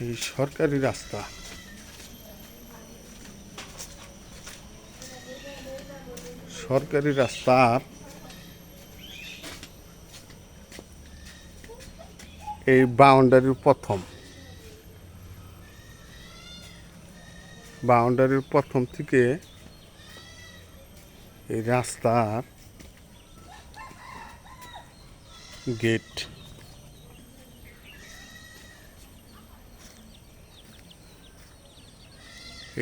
এই সরকারি রাস্তা রাস্তার এই বাউন্ডারির প্রথম থেকে এই রাস্তার গেট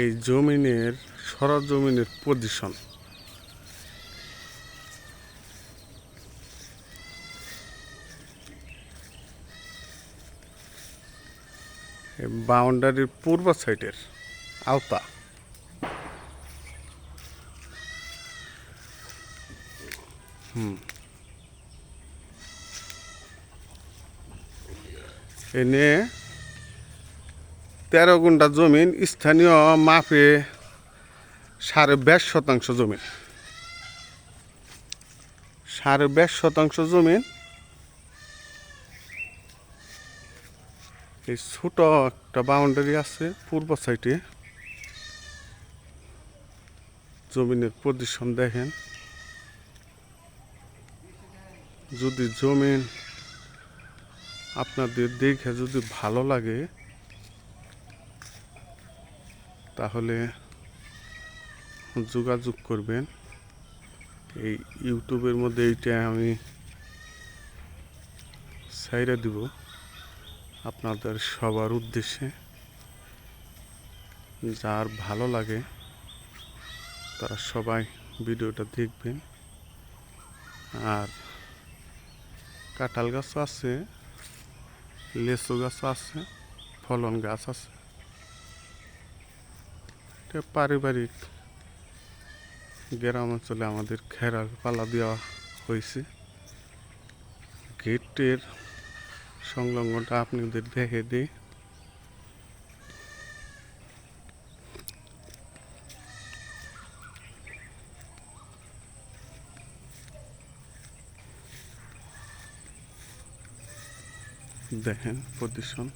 এই জমিনের সরজমিনের পজিশন বাউন্ডারির পূর্ব সাইডের আওতা এনে 13 গুণ্টা জমিন স্থানীয় মাপে 22.5 জমিন 22.5 জমিন এই ছোট একটা বাউন্ডারি আছে পূর্ব সাইডে জমিনের পজিশন দেখেন যদি জমিন আপনাদের দেখে যদি ভালো লাগে তাহলে যোগাযোগ করবেন এই ইউটিউবের মধ্যে এইটা আমি ছাইড়া দিব আপনাদের সবার উদ্দেশ্যে যার ভালো লাগে তারা সবাই ভিডিওটা দেখবেন আর কাঁঠাল গাছ আছে লেচু গাছ আছে ফলন গাছ আছে এটা পারিবারিক গ্রাম অঞ্চলে আমাদের খেরার পালা দেওয়া হয়েছে গেটের সংলগ্নটা আপনাদের দেখে দিই দেখেন পজিশন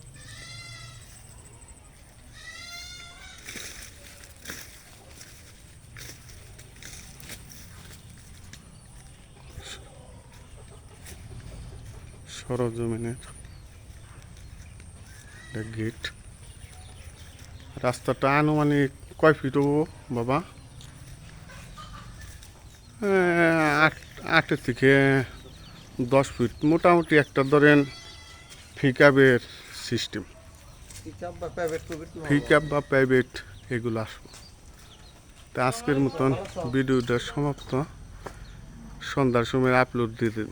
সরজমিনের গেট রাস্তাটা আনুমানিক কয় ফিট হবো বাবা 8 থেকে 10 ফিট মোটামুটি একটা ধরেন পিকআপের সিস্টেম পিকআপ বা প্রাইভেট এগুলো আসবো তা আজকের মতন ভিডিওটা সমাপ্ত সন্ধ্যার সময় আপলোড দিয়ে দিন